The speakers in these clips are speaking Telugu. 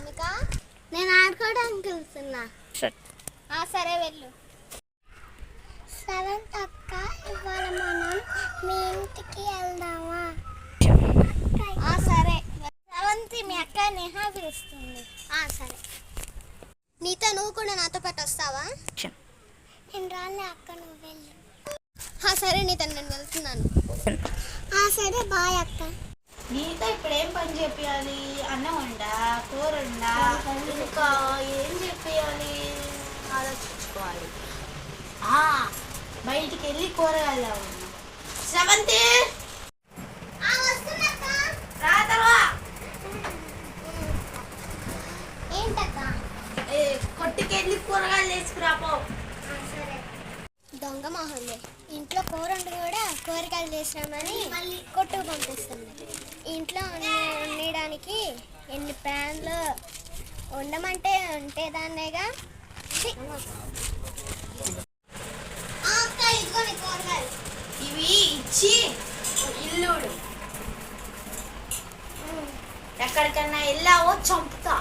అనామిక నేను ఆడుకోవడానికి వెళ్తున్నా. సరే వెళ్ళు. సెవెంత్ అక్క, ఇవాళ మనం మీ ఇంటికి వెళ్దామా? సరే. సెవెంత్ మీ అక్క నేహా పిలుస్తుంది. సరే. నీతో నువ్వు కూడా నాతో పాటు వస్తావా? నేను రాలే అక్క, నువ్వు వెళ్ళు. సరే నీతో నేను వెళ్తున్నాను. సరే బాయ్ అక్క. నీతో ఇప్పుడు ఏం పని చెప్పాలి? అన్నం వండా, కూర వండా, ఇంకా ఏం చెప్పాలి ఆలోచించుకోవాలి. బయటికి వెళ్ళి కూరగాయలు సెవెంత్ కొట్టుకెళ్ళి కూరగాయలు వేసుకురాపో. దొంగ మొహంలే, ఇంట్లో కూర వండి కూడా కూరగాయలు చేసినామని మళ్ళీ కొట్టుకు పంపిస్తుంది. ఇంట్లో వండడానికి ఎన్ని ప్యాన్లు వండమంటే ఉంటేదాన్నేగా. ఇవి ఇచ్చి ఇల్లుడు ఎక్కడికన్నా వెళ్ళావో చంపుతా.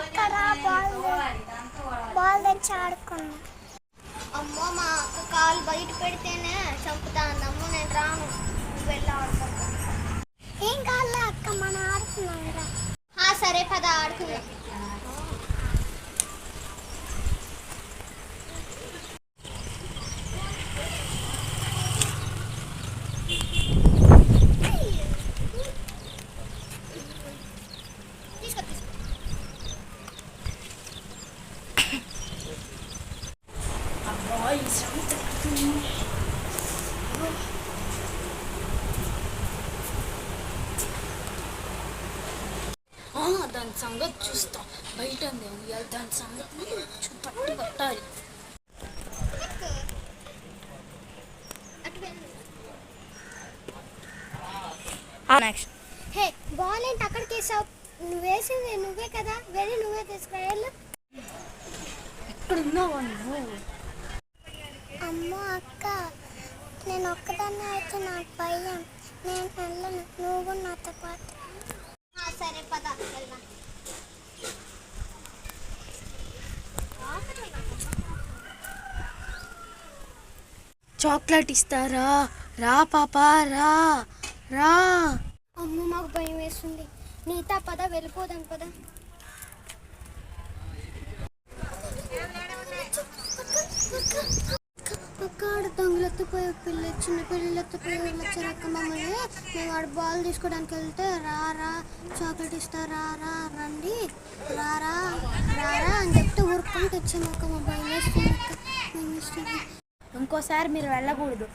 అక్కడ బాల్ తెచ్చి ఆడుకున్నా. అమ్మో మా అక్క కాలు బయట పెడితేనే చంపుతా అమ్మో, నేను రాను, వెళ్ళి ఆడుకుంటా. ఏం కాదులే అక్క, మనం ఆడుకున్నాం. సరే పద ఆడుకుందాం. దాని సంగతి చూస్తా. బయట దాని సంగతి పట్టి పట్టాలి. హే, బాల్ ఏంటి అక్కడికి వేసావు? నువ్వు వేసింది నువ్వే కదా, వెళ్ళి నువ్వే తీసుకురా. ఎక్కడున్నావా నువ్వు? అమ్మో అక్క, నేను ఒక్కదాన్ని అయితే నాకు భయం, నేను వెళ్ళను, నువ్వు నాతో పాటు. సరే పద వెళ్దాం. చాక్లెట్ ఇస్తారా? రా పాపా, రా రా. అమ్మ మాకు భయం వేస్తుంది. నీతా పద, వెళ్ళిపోదాం పద. అక్కడ దొంగలు ఎత్తిపోయే చిన్న పిల్లలు ఎత్తిపోయి వచ్చారు అక్క మమ్మల్ని. మేము వాడు బాల్ తీసుకోవడానికి వెళ్తే రారా చాక్లెట్ ఇస్తారా, రా రండి, రారా రారా అని చెప్తే ఊరుకొని తెచ్చాము అక్క. మా భయం వేస్తుంది అక్క, భయం వేస్తుంది. ఇంకోసారి మీరు వెళ్ళకూడదు.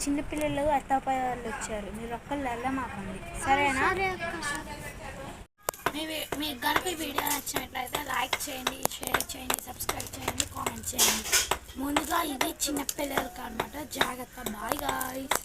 చిన్నపిల్లలు ఎత్తపోయే వాళ్ళు వచ్చారు, మీరు ఒక్కళ్ళు వెళ్ళమాకండి, సరేనా? మీకు కనుక వీడియో నచ్చినట్లయితే లైక్ చేయండి, షేర్ చేయండి, సబ్స్క్రైబ్ చేయండి, కామెంట్ చేయండి. ముందుగా ఇది చిన్నపిల్లలకి అన్నమాట, జాగ్రత్త. Bye guys.